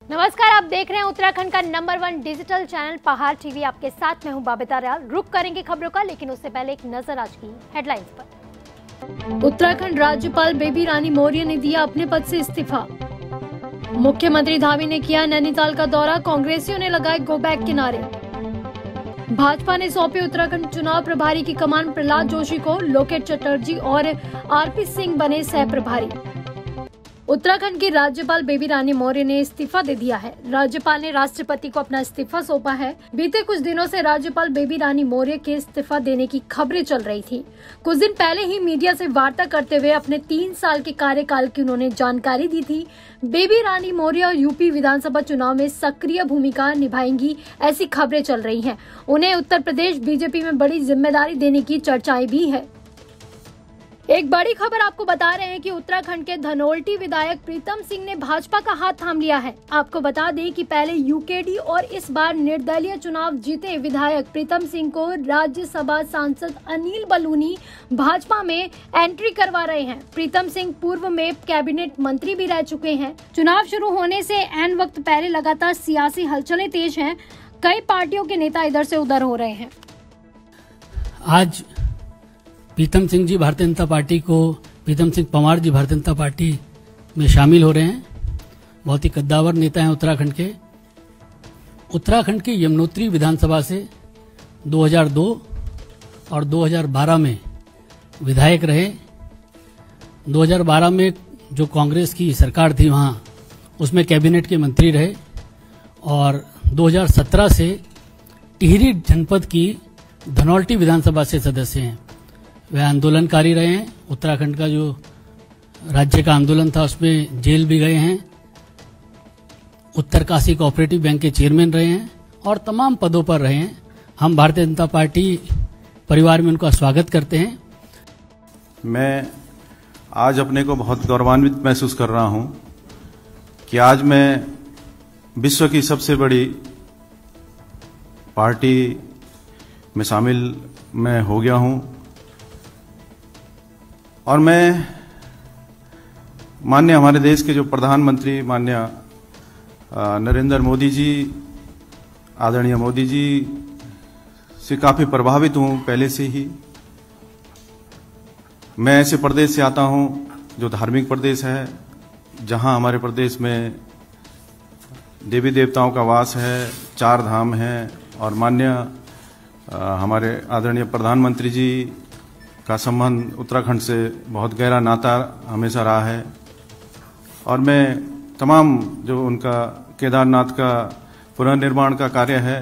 नमस्कार, आप देख रहे हैं उत्तराखंड का नंबर 1 डिजिटल चैनल पहाड़ टीवी। आपके साथ मैं हूं बाबिता रियाल। रुक करेंगे खबरों का, लेकिन उससे पहले एक नजर आज की हेडलाइंस पर। उत्तराखंड राज्यपाल बेबी रानी मौर्य ने दिया अपने पद से इस्तीफा। मुख्यमंत्री धामी ने किया नैनीताल का दौरा, कांग्रेसियों ने लगाए गो बैक के नारे। भाजपा ने सौंपी उत्तराखंड चुनाव प्रभारी की कमान प्रहलाद जोशी को, लोकेट चटर्जी और आरपी सिंह बने सह प्रभारी। उत्तराखंड की राज्यपाल बेबी रानी मौर्य ने इस्तीफा दे दिया है। राज्यपाल ने राष्ट्रपति को अपना इस्तीफा सौंपा है। बीते कुछ दिनों से राज्यपाल बेबी रानी मौर्य के इस्तीफा देने की खबरें चल रही थी। कुछ दिन पहले ही मीडिया से वार्ता करते हुए अपने 3 साल के कार्यकाल की उन्होंने जानकारी दी थी। बेबी रानी मौर्य यूपी विधानसभा चुनाव में सक्रिय भूमिका निभाएंगी, ऐसी खबरें चल रही हैं। उन्हें उत्तर प्रदेश बीजेपी में बड़ी जिम्मेदारी देने की चर्चाएं भी है। एक बड़ी खबर आपको बता रहे हैं कि उत्तराखंड के धनोल्टी विधायक प्रीतम सिंह ने भाजपा का हाथ थाम लिया है। आपको बता दें कि पहले यूकेडी और इस बार निर्दलीय चुनाव जीते विधायक प्रीतम सिंह को राज्यसभा सांसद अनिल बलूनी भाजपा में एंट्री करवा रहे हैं। प्रीतम सिंह पूर्व में कैबिनेट मंत्री भी रह चुके हैं। चुनाव शुरू होने से ऐन वक्त पहले लगातार सियासी हलचलें तेज हैं। कई पार्टियों के नेता इधर से उधर हो रहे हैं। आज प्रीतम सिंह जी भारतीय जनता पार्टी को प्रीतम सिंह पंवार जी भारतीय जनता पार्टी में शामिल हो रहे हैं। बहुत ही कद्दावर नेता हैं उत्तराखंड के। उत्तराखंड की यमुनोत्री विधानसभा से 2002 और 2012 में विधायक रहे। 2012 में जो कांग्रेस की सरकार थी वहां उसमें कैबिनेट के मंत्री रहे और 2017 से टिहरी जनपद की धनौल्टी विधानसभा से सदस्य हैं। वे आंदोलनकारी रहे हैं। उत्तराखंड का जो राज्य का आंदोलन था उसमें जेल भी गए हैं। उत्तरकाशी कोऑपरेटिव बैंक के चेयरमैन रहे हैं और तमाम पदों पर रहे हैं। हम भारतीय जनता पार्टी परिवार में उनका स्वागत करते हैं। मैं आज अपने को बहुत गौरवान्वित महसूस कर रहा हूं कि आज मैं विश्व की सबसे बड़ी पार्टी में शामिल मैं हो गया हूं और मैं माननीय हमारे देश के जो प्रधानमंत्री माननीय नरेंद्र मोदी जी, आदरणीय मोदी जी से काफी प्रभावित हूं पहले से ही। मैं ऐसे प्रदेश से आता हूं जो धार्मिक प्रदेश है, जहां हमारे प्रदेश में देवी देवताओं का वास है, 4 धाम हैं और माननीय हमारे आदरणीय प्रधानमंत्री जी का संबंध उत्तराखंड से बहुत गहरा नाता हमेशा रहा है। और मैं तमाम जो उनका केदारनाथ का पुनर्निर्माण का कार्य है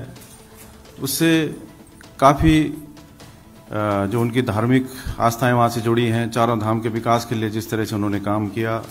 उससे काफ़ी जो उनकी धार्मिक आस्थाएं वहाँ से जुड़ी हैं, 4 धाम के विकास के लिए जिस तरह से उन्होंने काम किया।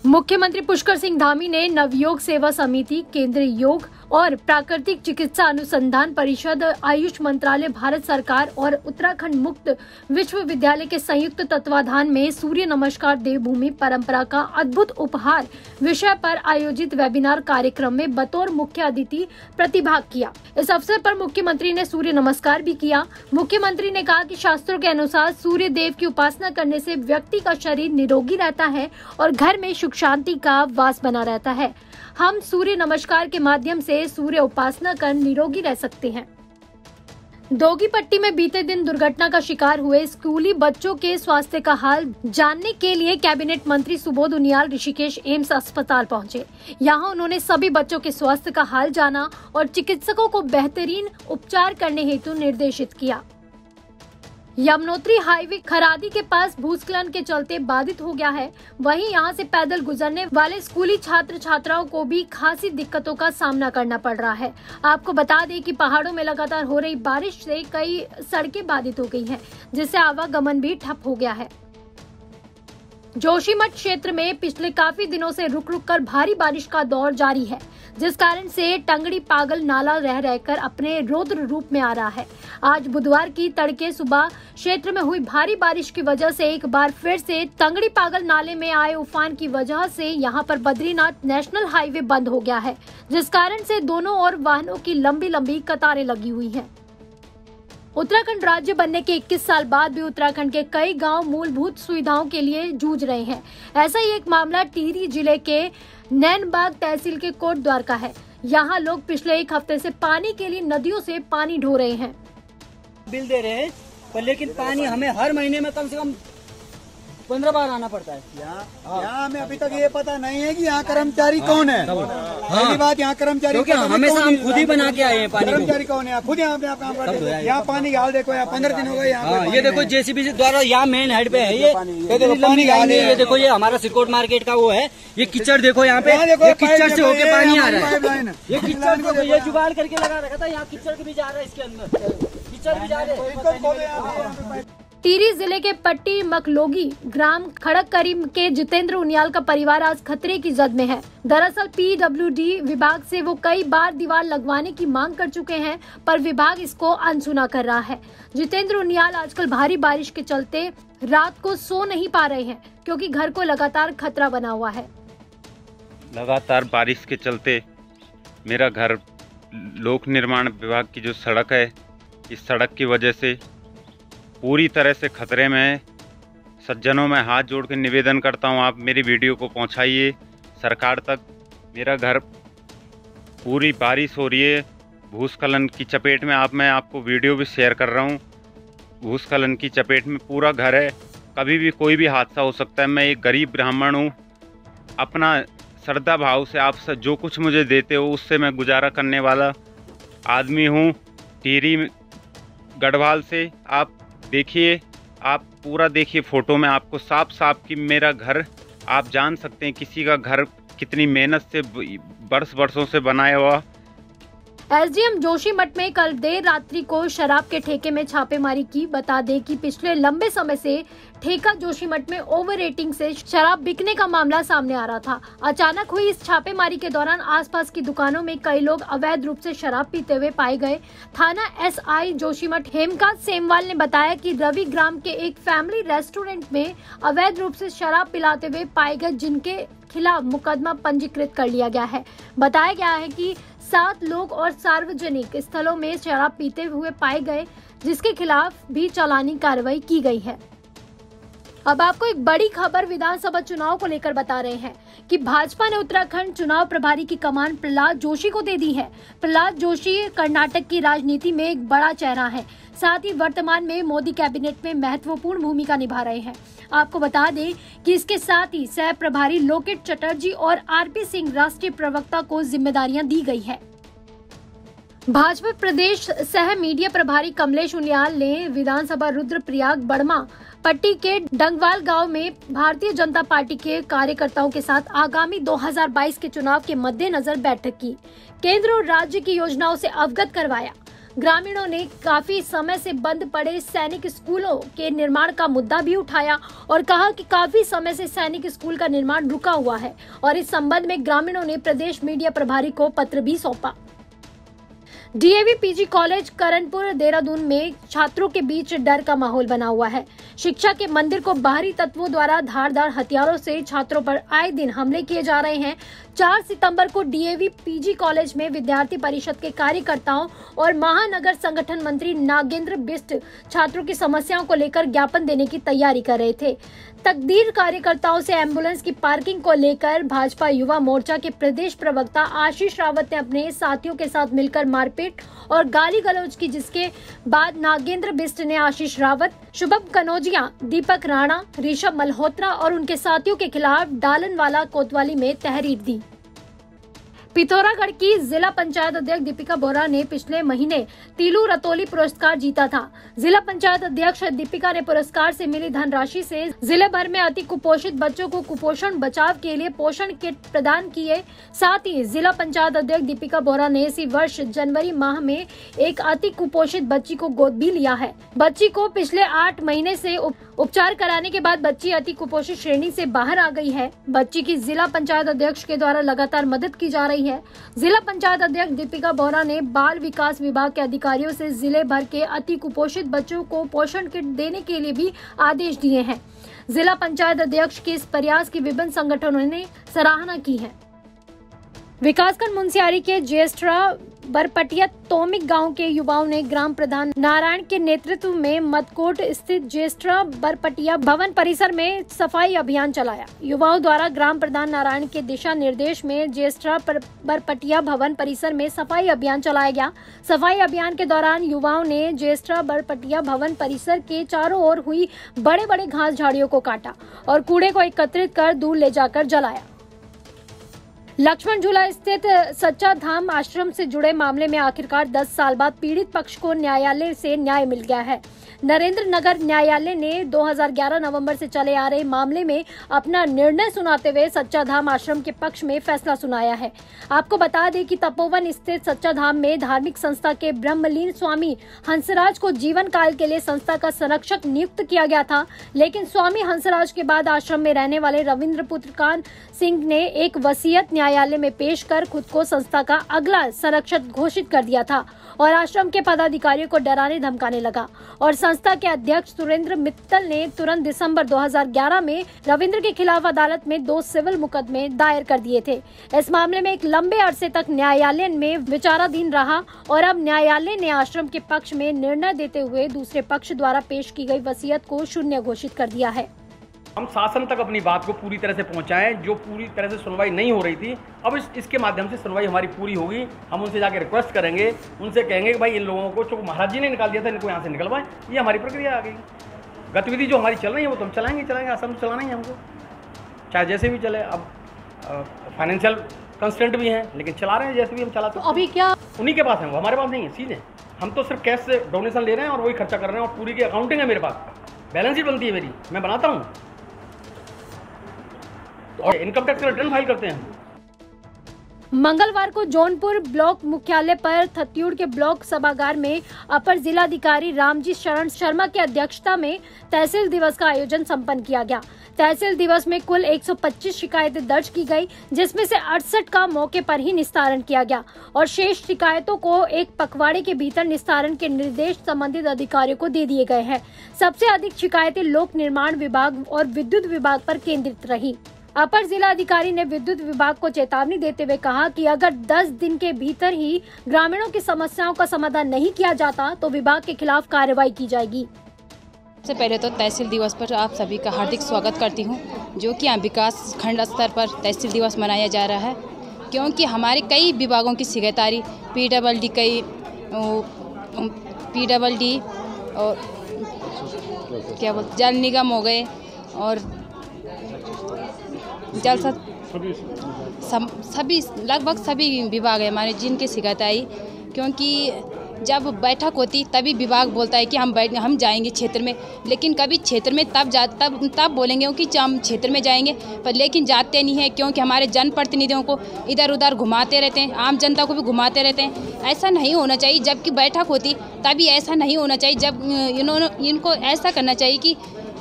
मुख्यमंत्री पुष्कर सिंह धामी ने नवयोग सेवा समिति, केंद्रीय योग और प्राकृतिक चिकित्सा अनुसंधान परिषद, आयुष मंत्रालय, भारत सरकार और उत्तराखंड मुक्त विश्वविद्यालय के संयुक्त तत्वाधान में सूर्य नमस्कार देवभूमि परंपरा का अद्भुत उपहार विषय पर आयोजित वेबिनार कार्यक्रम में बतौर मुख्य अतिथि प्रतिभाग किया। इस अवसर पर मुख्यमंत्री ने सूर्य नमस्कार भी किया। मुख्यमंत्री ने कहा कि शास्त्रों के अनुसार सूर्य देव की उपासना करने से व्यक्ति का शरीर निरोगी रहता है और घर में सुख शांति का वास बना रहता है। हम सूर्य नमस्कार के माध्यम से सूर्य उपासना कर निरोगी रह सकते हैं। दोगीपट्टी में बीते दिन दुर्घटना का शिकार हुए स्कूली बच्चों के स्वास्थ्य का हाल जानने के लिए कैबिनेट मंत्री सुबोध उनियाल ऋषिकेश एम्स अस्पताल पहुंचे। यहां उन्होंने सभी बच्चों के स्वास्थ्य का हाल जाना और चिकित्सकों को बेहतरीन उपचार करने हेतु निर्देशित किया। यमुनोत्री हाईवे खरादी के पास भूस्खलन के चलते बाधित हो गया है। वहीं यहां से पैदल गुजरने वाले स्कूली छात्र छात्राओं को भी खासी दिक्कतों का सामना करना पड़ रहा है। आपको बता दें कि पहाड़ों में लगातार हो रही बारिश से कई सड़कें बाधित हो गई हैं, जिससे आवागमन भी ठप हो गया है। जोशीमठ क्षेत्र में पिछले काफी दिनों से रुक रुक कर भारी बारिश का दौर जारी है, जिस कारण से टंगड़ी पागल नाला रह रहकर अपने रौद्र रूप में आ रहा है। आज बुधवार की तड़के सुबह क्षेत्र में हुई भारी बारिश की वजह से एक बार फिर से टंगड़ी पागल नाले में आए उफान की वजह से यहां पर बद्रीनाथ नेशनल हाईवे बंद हो गया है, जिस कारण से दोनों ओर वाहनों की लंबी लंबी कतारें लगी हुई हैं। उत्तराखंड राज्य बनने के 21 साल बाद भी उत्तराखंड के कई गांव मूलभूत सुविधाओं के लिए जूझ रहे हैं। ऐसा ही एक मामला टिहरी जिले के नैनबाग तहसील के कोट द्वार का है। यहाँ लोग पिछले एक हफ्ते से पानी के लिए नदियों से पानी ढो रहे हैं। बिल दे रहे हैं पर लेकिन पानी हमें हर महीने में कम से कम 15 बार आना पड़ता है। यहाँ हमें अभी तक ये पता नहीं है कि यहाँ कर्मचारी कौन है। पहली बात यहाँ कर्मचारी हमेशा हम खुद ही बना के आए हैं पानी। कर्मचारी कौन है? खुद यहाँ अपने काम करते हैं। यहाँ पानी का हाल देखो, यहाँ 15 दिन हो गए। यहाँ ये देखो जेसीबी द्वारा यहाँ मेन हेड पे है ये पानी का हाल। ये देखो ये हमारा सिकोट मार्केट का वो है। ये कीचड़ देखो यहाँ पे, ये कीचड़ से होके पानी आ रहा है। ये कीचड़ ये जुगाड़ करके लगा रखा था। यहाँ कीचड़ भी जा रहा है, इसके अंदर कीचड़ भी जा रहे हैं। टिहरी जिले के पट्टी मकलोगी ग्राम खड़गकरी के जितेंद्र उनियाल का परिवार आज खतरे की जद में है। दरअसल पीडब्ल्यूडी विभाग से वो कई बार दीवार लगवाने की मांग कर चुके हैं, पर विभाग इसको अनसुना कर रहा है। जितेंद्र उनियाल आजकल भारी बारिश के चलते रात को सो नहीं पा रहे हैं, क्योंकि घर को लगातार खतरा बना हुआ है। लगातार बारिश के चलते मेरा घर लोक निर्माण विभाग की जो सड़क है, इस सड़क की वजह से पूरी तरह से खतरे में है। सज्जनों में हाथ जोड़ के निवेदन करता हूं, आप मेरी वीडियो को पहुंचाइए सरकार तक। मेरा घर पूरी बारिश हो रही है, भूस्खलन की चपेट में। मैं आपको वीडियो भी शेयर कर रहा हूं। भूस्खलन की चपेट में पूरा घर है, कभी भी कोई भी हादसा हो सकता है। मैं एक गरीब ब्राह्मण हूं, अपना श्रद्धा भाव से आप जो कुछ मुझे देते हो उससे मैं गुजारा करने वाला आदमी हूं। टिहरी गढ़वाल से आप देखिए, आप पूरा देखिए फोटो में, आपको साफ साफ कि मेरा घर आप जान सकते हैं किसी का घर कितनी मेहनत से बरसों से बनाया हुआ। एसडीएम जोशीमठ में कल देर रात्रि को शराब के ठेके में छापेमारी की। बता दें कि पिछले लंबे समय से ठेका जोशीमठ में ओवर रेटिंग से शराब बिकने का मामला सामने आ रहा था। अचानक हुई इस छापेमारी के दौरान आसपास की दुकानों में कई लोग अवैध रूप से शराब पीते हुए पाए गए। थाना एसआई जोशीमठ हेमकांत सेमवाल ने बताया कि रवि ग्राम के एक फैमिली रेस्टोरेंट में अवैध रूप से शराब पिलाते हुए पाए गए, जिनके खिलाफ मुकदमा पंजीकृत कर लिया गया है। बताया गया है कि 7 लोग और सार्वजनिक स्थलों में शराब पीते हुए पाए गए, जिसके खिलाफ भी चालानी कार्रवाई की गई है। अब आपको एक बड़ी खबर विधानसभा चुनाव को लेकर बता रहे हैं कि भाजपा ने उत्तराखंड चुनाव प्रभारी की कमान प्रहलाद जोशी को दे दी है। प्रहलाद जोशी कर्नाटक की राजनीति में एक बड़ा चेहरा है, साथ ही वर्तमान में मोदी कैबिनेट में महत्वपूर्ण भूमिका निभा रहे हैं। आपको बता दें कि इसके साथ ही सह प्रभारी लोकेट चटर्जी और आरपी सिंह राष्ट्रीय प्रवक्ता को जिम्मेदारियां दी गई है। भाजपा प्रदेश सह मीडिया प्रभारी कमलेश उनियाल ने विधानसभा रुद्रप्रयाग बड़मा पट्टी के डंगवाल गांव में भारतीय जनता पार्टी के कार्यकर्ताओं के साथ आगामी 2022 के चुनाव के मद्देनजर बैठक की। केंद्र और राज्य की योजनाओं से अवगत करवाया। ग्रामीणों ने काफी समय से बंद पड़े सैनिक स्कूलों के निर्माण का मुद्दा भी उठाया और कहा कि काफी समय से सैनिक स्कूल का निर्माण रुका हुआ है और इस संबंध में ग्रामीणों ने प्रदेश मीडिया प्रभारी को पत्र भी सौंपा। DAV PG college Karanpur Dehradun में छात्रों के बीच डर का माहौल बना हुआ है। शिक्षा के मंदिर को बाहरी तत्वों द्वारा धारदार हथियारों से छात्रों पर आए दिन हमले किए जा रहे हैं। 4 सितंबर को डीएवी पीजी कॉलेज में विद्यार्थी परिषद के कार्यकर्ताओं और महानगर संगठन मंत्री नागेंद्र बिष्ट छात्रों की समस्याओं को लेकर ज्ञापन देने की तैयारी कर रहे थे। तकदीर कार्यकर्ताओं से एम्बुलेंस की पार्किंग को लेकर भाजपा युवा मोर्चा के प्रदेश प्रवक्ता आशीष रावत ने अपने साथियों के साथ मिलकर मारपीट और गाली गलौज की, जिसके बाद नागेंद्र बिष्ट ने आशीष रावत, शुभम कनौजिया, दीपक राणा, ऋषभ मल्होत्रा और उनके साथियों के खिलाफ डालनवाला कोतवाली में तहरीर दी। पिथौरागढ़ की जिला पंचायत अध्यक्ष दीपिका बोरा ने पिछले महीने तीलू रतौली पुरस्कार जीता था। जिला पंचायत अध्यक्ष दीपिका ने पुरस्कार से मिली धनराशि से जिले भर में अति कुपोषित बच्चों को कुपोषण बचाव के लिए पोषण किट प्रदान किए। साथ ही जिला पंचायत अध्यक्ष दीपिका बोरा ने इसी वर्ष जनवरी माह में एक अति कुपोषित बच्ची को गोद भी लिया है। बच्ची को पिछले 8 महीने से उपचार कराने के बाद बच्ची अति कुपोषित श्रेणी से बाहर आ गई है। बच्ची की जिला पंचायत अध्यक्ष के द्वारा लगातार मदद की जा रही है। जिला पंचायत अध्यक्ष दीपिका बोरा ने बाल विकास विभाग के अधिकारियों से जिले भर के अति कुपोषित बच्चों को पोषण किट देने के लिए भी आदेश दिए हैं। जिला पंचायत अध्यक्ष के इस प्रयास की विभिन्न संगठनों ने सराहना की है। विकासखंड मुंसियारी के ज्येष्ठा बरपटिया तोमिक गांव के युवाओं ने ग्राम प्रधान नारायण के नेतृत्व में मदकोट स्थित ज्येष्ठा बरपटिया भवन परिसर में सफाई अभियान चलाया। युवाओं द्वारा ग्राम प्रधान नारायण के दिशा निर्देश में ज्येष्ठा बरपटिया भवन परिसर में सफाई अभियान चलाया गया। सफाई अभियान के दौरान युवाओं ने ज्येष्ठा बरपटिया भवन परिसर के चारों ओर हुई बड़े बड़े घास झाड़ियों को काटा और कूड़े को एकत्रित कर दूर ले जाकर जलाया। लक्ष्मण झूला स्थित सच्चा धाम आश्रम से जुड़े मामले में आखिरकार 10 साल बाद पीड़ित पक्ष को न्यायालय से न्याय मिल गया है। नरेंद्र नगर न्यायालय ने 2011 नवंबर से चले आ रहे मामले में अपना निर्णय सुनाते हुए सच्चा धाम आश्रम के पक्ष में फैसला सुनाया है। आपको बता दें कि तपोवन स्थित सच्चा धाम में धार्मिक संस्था के ब्रह्मलीन स्वामी हंसराज को जीवन काल के लिए संस्था का संरक्षक नियुक्त किया गया था, लेकिन स्वामी हंसराज के बाद आश्रम में रहने वाले रविंद्र पुत्रकान सिंह ने एक वसीयत न्यायालय में पेश कर खुद को संस्था का अगला संरक्षक घोषित कर दिया था और आश्रम के पदाधिकारियों को डराने धमकाने लगा। और संस्था के अध्यक्ष सुरेंद्र मित्तल ने तुरंत दिसंबर 2011 में रविंद्र के खिलाफ अदालत में 2 सिविल मुकदमे दायर कर दिए थे। इस मामले में एक लंबे अरसे तक न्यायालय में विचाराधीन रहा और अब न्यायालय ने आश्रम के पक्ष में निर्णय देते हुए दूसरे पक्ष द्वारा पेश की गई वसीयत को शून्य घोषित कर दिया है। हम शासन तक अपनी बात को पूरी तरह से पहुंचाएं, जो पूरी तरह से सुनवाई नहीं हो रही थी। अब इसके माध्यम से सुनवाई हमारी पूरी होगी। हम उनसे जाके रिक्वेस्ट करेंगे, उनसे कहेंगे कि भाई इन लोगों को जो महाराज जी ने निकाल दिया था इनको यहाँ से निकलवाएं। ये हमारी प्रक्रिया आ गई। गतिविधि जो हमारी चल रही है वो तो हम चलाएंगे। आश्रम चलाना ही है हमको, चाहे जैसे भी चले। अब फाइनेंशियल कंस्टेंट भी हैं, लेकिन चला रहे हैं जैसे भी हम चलाते हैं। अभी क्या उन्हीं के पास है, हमारे पास नहीं है। सीधे हम तो सिर्फ कैश से डोनेशन ले रहे हैं और वही खर्चा कर रहे हैं और पूरी की अकाउंटिंग है मेरे पास, बैलेंस शीट बनती है मेरी, मैं बनाता हूँ और इनकम टैक्स रिटर्न फाइल करते हैं। मंगलवार को जौनपुर ब्लॉक मुख्यालय पर थत्यूड़ के ब्लॉक सभागार में अपर जिलाधिकारी रामजी शरण शर्मा की अध्यक्षता में तहसील दिवस का आयोजन संपन्न किया गया। तहसील दिवस में कुल 125 शिकायतें दर्ज की गई, जिसमें से 68 का मौके पर ही निस्तारण किया गया और शेष शिकायतों को एक पखवाड़े के भीतर निस्तारण के निर्देश संबंधित अधिकारियों को दे दिए गए हैं। सबसे अधिक शिकायतें लोक निर्माण विभाग और विद्युत विभाग पर केंद्रित रही। अपर जिला अधिकारी ने विद्युत विभाग को चेतावनी देते हुए कहा कि अगर 10 दिन के भीतर ही ग्रामीणों की समस्याओं का समाधान नहीं किया जाता तो विभाग के खिलाफ कार्रवाई की जाएगी। सबसे पहले तो तहसील दिवस पर आप सभी का हार्दिक स्वागत करती हूं, जो कि यहाँ विकास खंड स्तर पर तहसील दिवस मनाया जा रहा है, क्योंकि हमारे कई विभागों की शिकायतारी PWD और क्या बोलते जल निगम हो गए और सभी लगभग सभी विभाग है हमारे जिनकी शिकायत आई, क्योंकि जब बैठक होती तभी विभाग बोलता है कि हम जाएंगे क्षेत्र में, लेकिन कभी क्षेत्र में तब बोलेंगे कि हम क्षेत्र में जाएंगे, पर लेकिन जाते नहीं है, क्योंकि हमारे जनप्रतिनिधियों को इधर उधर घुमाते रहते हैं, आम जनता को भी घुमाते रहते हैं। ऐसा नहीं होना चाहिए। जबकि बैठक होती तभी ऐसा नहीं होना चाहिए। जब इनको ऐसा करना चाहिए कि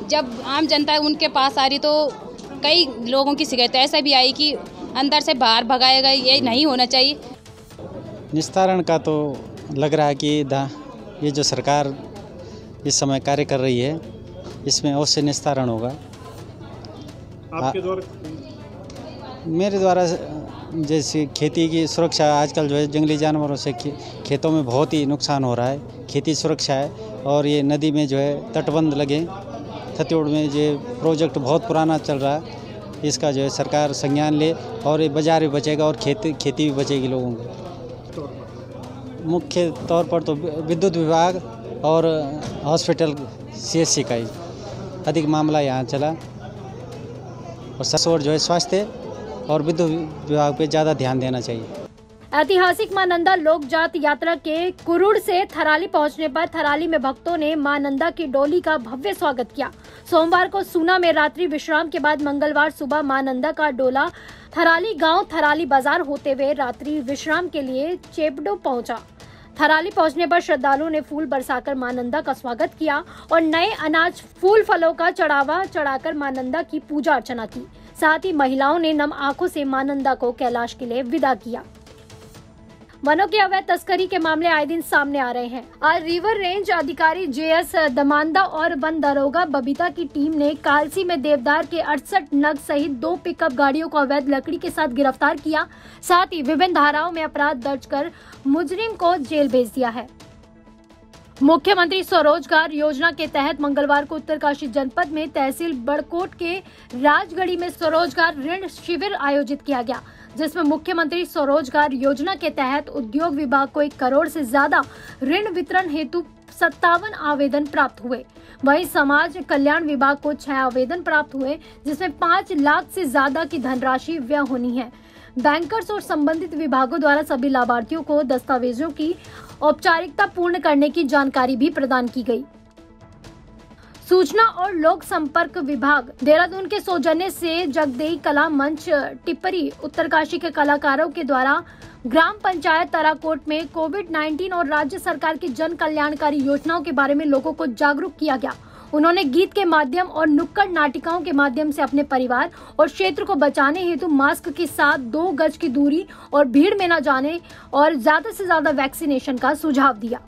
जब आम जनता उनके पास आ रही तो कई लोगों की शिकायत ऐसा भी आई कि अंदर से बाहर भगाया गया। ये नहीं होना चाहिए। निस्तारण का तो लग रहा है कि ये जो सरकार इस समय कार्य कर रही है इसमें अवश्य निस्तारण होगा। आपके द्वारा? मेरे द्वारा जैसे खेती की सुरक्षा, आजकल जो है जंगली जानवरों से खेतों में बहुत ही नुकसान हो रहा है। खेती सुरक्षा है और ये नदी में जो है तटबंध लगे, थत्यूड़ में जो प्रोजेक्ट बहुत पुराना चल रहा है, इसका जो है सरकार संज्ञान ले और ये बाजार भी बचेगा और खेती भी बचेगी लोगों को। मुख्य तौर पर तो विद्युत विभाग और हॉस्पिटल CHC का ही अधिक मामला यहाँ चला और ससुर जो है स्वास्थ्य और विद्युत विभाग पे ज़्यादा ध्यान देना चाहिए। ऐतिहासिक मां नंदा लोक जात यात्रा के कुरुड़ से थराली पहुंचने पर थराली में भक्तों ने मां नंदा की डोली का भव्य स्वागत किया। सोमवार को सूना में रात्रि विश्राम के बाद मंगलवार सुबह मां नंदा का डोला थराली गांव थराली बाजार होते हुए रात्रि विश्राम के लिए चेपडो पहुंचा। थराली पहुंचने पर श्रद्धालुओं ने फूल बरसाकर मां नंदा का स्वागत किया और नए अनाज फूल फलों का चढ़ावा चढ़ाकर मां नंदा की पूजा अर्चना की। साथ ही महिलाओं ने नम आंखों से मां नंदा को कैलाश के लिए विदा किया। वनों की अवैध तस्करी के मामले आए दिन सामने आ रहे हैं। आज रिवर रेंज अधिकारी JS दमांदा और वन दरोगा बबीता की टीम ने कालसी में देवदार के 68 नग सहित 2 पिकअप गाड़ियों को अवैध लकड़ी के साथ गिरफ्तार किया। साथ ही विभिन्न धाराओं में अपराध दर्ज कर मुजरिम को जेल भेज दिया है। मुख्यमंत्री स्वरोजगार योजना के तहत मंगलवार को उत्तरकाशी जनपद में तहसील बड़कोट के राजगढ़ी में स्वरोजगार ऋण शिविर आयोजित किया गया, जिसमें मुख्यमंत्री स्वरोजगार योजना के तहत उद्योग विभाग को 1 करोड़ से ज्यादा ऋण वितरण हेतु 57 आवेदन प्राप्त हुए। वहीं समाज कल्याण विभाग को 6 आवेदन प्राप्त हुए, जिसमें 5 लाख से ज्यादा की धनराशि व्यय होनी है। बैंकर्स और संबंधित विभागों द्वारा सभी लाभार्थियों को दस्तावेजों की औपचारिकता पूर्ण करने की जानकारी भी प्रदान की गई। सूचना और लोक संपर्क विभाग देहरादून के सौजन्य से जगदेई कला मंच टिप्परी उत्तरकाशी के कलाकारों के द्वारा ग्राम पंचायत तराकोट में कोविड-19 और राज्य सरकार की जन कल्याणकारी योजनाओं के बारे में लोगों को जागरूक किया गया। उन्होंने गीत के माध्यम और नुक्कड़ नाटिकाओं के माध्यम से अपने परिवार और क्षेत्र को बचाने हेतु मास्क के साथ 2 गज की दूरी और भीड़ में न जाने और ज्यादा से ज्यादा वैक्सीनेशन का सुझाव दिया।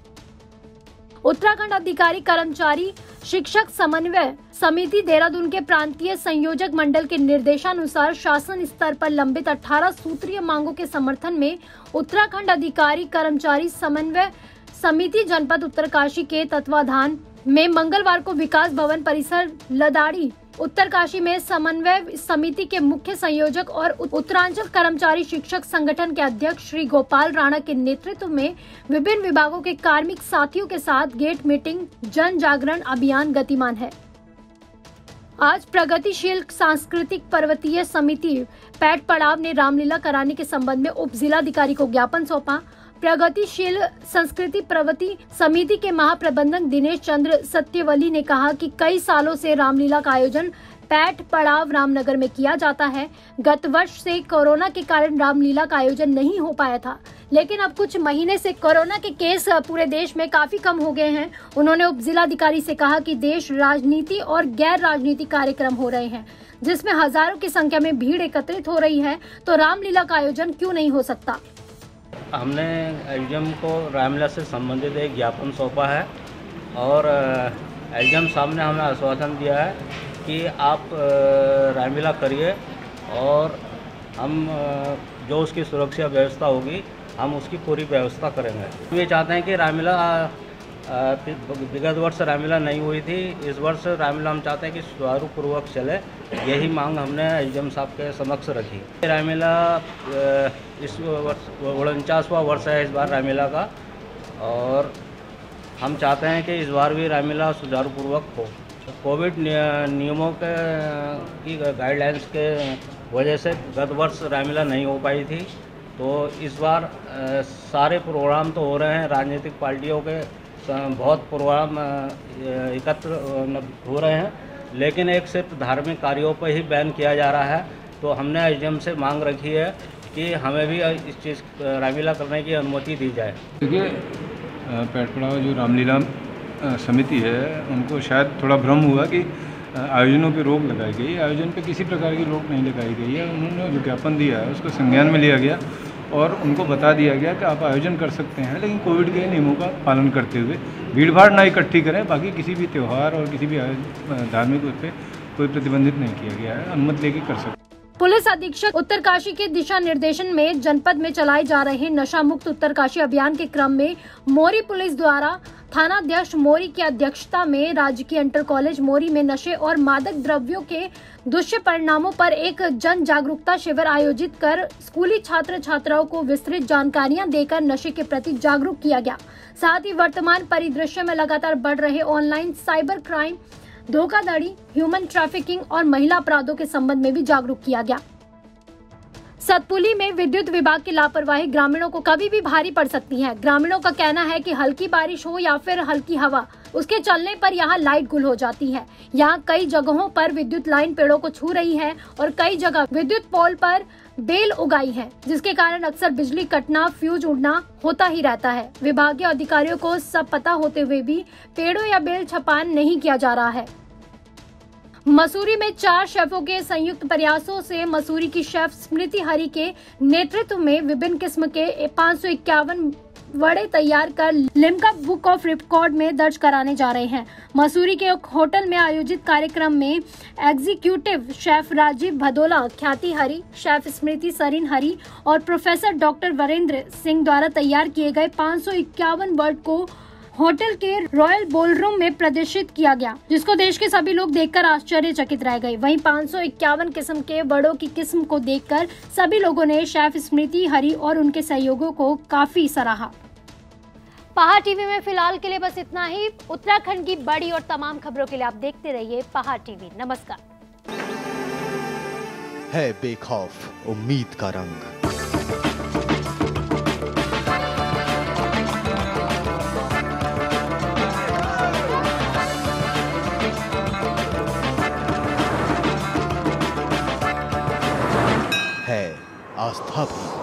उत्तराखंड अधिकारी कर्मचारी शिक्षक समन्वय समिति देहरादून के प्रांतीय संयोजक मंडल के निर्देशानुसार शासन स्तर पर लंबित 18 सूत्रीय मांगों के समर्थन में उत्तराखंड अधिकारी कर्मचारी समन्वय समिति जनपद उत्तरकाशी के तत्वाधान में मंगलवार को विकास भवन परिसर लदाड़ी उत्तरकाशी में समन्वय समिति के मुख्य संयोजक और उत्तरांचल कर्मचारी शिक्षक संगठन के अध्यक्ष श्री गोपाल राणा के नेतृत्व में विभिन्न विभागों के कार्मिक साथियों के साथ गेट मीटिंग जन जागरण अभियान गतिमान है। आज प्रगतिशील सांस्कृतिक पर्वतीय समिति पैट पड़ाव ने रामलीला कराने के संबंध में उप जिलाधिकारी को ज्ञापन सौंपा। प्रगतिशील संस्कृति प्रवृत्ति समिति के महाप्रबंधक दिनेश चंद्र सत्यवली ने कहा कि कई सालों से रामलीला का आयोजन पैट पड़ाव रामनगर में किया जाता है। गत वर्ष से कोरोना के कारण रामलीला का आयोजन नहीं हो पाया था, लेकिन अब कुछ महीने से कोरोना के केस पूरे देश में काफी कम हो गए हैं। उन्होंने उप जिलाधिकारी से कहा कि देश राजनीति और गैर राजनीति कार्यक्रम हो रहे हैं, जिसमें हजारों की संख्या में भीड़ एकत्रित हो रही है, तो रामलीला का आयोजन क्यों नहीं हो सकता। हमने एलजीएम को रामलीला से संबंधित एक ज्ञापन सौंपा है और एलजीएम साहब ने हमें आश्वासन दिया है कि आप रामलीला करिए और हम जो उसकी सुरक्षा व्यवस्था होगी हम उसकी पूरी व्यवस्था करेंगे। हम ये चाहते हैं कि रामलीला विगत वर्ष रामलीला नहीं हुई थी, इस वर्ष रामलीला हम चाहते हैं कि सुचारूपूर्वक चले, यही मांग हमने एलजीएम साहब के समक्ष रखी। रामलीला इस वर्ष 49वां वर्ष है इस बार रामलीला का और हम चाहते हैं कि इस बार भी रामलीला सुचारूपूर्वक हो। कोविड नियमों की गाइडलाइंस के वजह से गत वर्ष रामलीला नहीं हो पाई थी, तो इस बार सारे प्रोग्राम तो हो रहे हैं, राजनीतिक पार्टियों के बहुत प्रोग्राम एकत्र हो रहे हैं, लेकिन एक सिर्फ धार्मिक कार्यों पर ही बैन किया जा रहा है। तो हमने एलजीएम से मांग रखी है कि हमें भी इस चीज़ रामलीला करने की अनुमति दी जाए। देखिए पैट पड़ाव जो रामलीला समिति है उनको शायद थोड़ा भ्रम हुआ कि आयोजनों पे रोक लगाई गई। आयोजन पे किसी प्रकार की रोक नहीं लगाई गई है। उन्होंने जो ज्ञापन दिया है उसको संज्ञान में लिया गया और उनको बता दिया गया कि आप आयोजन कर सकते हैं, लेकिन कोविड के नियमों का पालन करते हुए भीड़ भाड़ ना इकट्ठी करें। बाकी किसी भी त्यौहार और किसी भी धार्मिक उस पर कोई प्रतिबंधित नहीं किया गया है, अनुमति लेके कर सकते। पुलिस अधीक्षक उत्तरकाशी के दिशा निर्देशन में जनपद में चलाए जा रहे नशा मुक्त उत्तरकाशी अभियान के क्रम में मोरी पुलिस द्वारा थानाध्यक्ष मोरी की अध्यक्षता में राजकीय इंटर कॉलेज मोरी में नशे और मादक द्रव्यों के दुष्परिणामों पर एक जन जागरूकता शिविर आयोजित कर स्कूली छात्र छात्राओं को विस्तृत जानकारियां देकर नशे के प्रति जागरूक किया गया। साथ ही वर्तमान परिदृश्य में लगातार बढ़ रहे ऑनलाइन साइबर क्राइम, धोखाधड़ी, ह्यूमन ट्रैफिकिंग और महिला अपराधों के संबंध में भी जागरूक किया गया। सतपुली में विद्युत विभाग की लापरवाही ग्रामीणों को कभी भी भारी पड़ सकती है। ग्रामीणों का कहना है कि हल्की बारिश हो या फिर हल्की हवा, उसके चलने पर यहाँ लाइट गुल हो जाती है। यहाँ कई जगहों पर विद्युत लाइन पेड़ों को छू रही है और कई जगह विद्युत पोल पर बेल उगाई है, जिसके कारण अक्सर बिजली कटना, फ्यूज उड़ना होता ही रहता है। विभागीय अधिकारियों को सब पता होते हुए भी पेड़ों या बेल छपान नहीं किया जा रहा है। मसूरी में 4 शेफों के संयुक्त प्रयासों से मसूरी की शेफ स्मृति हरि के नेतृत्व में विभिन्न किस्म के 551 वड़े तैयार कर लिम्का बुक ऑफ रिकॉर्ड में दर्ज कराने जा रहे हैं। मसूरी के एक होटल में आयोजित कार्यक्रम में एग्जीक्यूटिव शेफ राजीव भदोला, ख्याति हरि, शेफ स्मृति सरीन हरि और प्रोफेसर डॉक्टर वरेंद्र सिंह द्वारा तैयार किए गए 551 वर्ड को होटल के रॉयल बॉलरूम में प्रदर्शित किया गया, जिसको देश के सभी लोग देखकर आश्चर्यचकित रह गए। वहीं 551 किस्म के वड़ों की किस्म को देखकर सभी लोगों ने शेफ स्मृति हरि और उनके सहयोगियों को काफी सराहा। पहाड़ टीवी में फिलहाल के लिए बस इतना ही। उत्तराखंड की बड़ी और तमाम खबरों के लिए आप देखते रहिए पहाड़ टीवी। नमस्कार। है बेखौफ उम्मीद का रंग। है आस्था भी।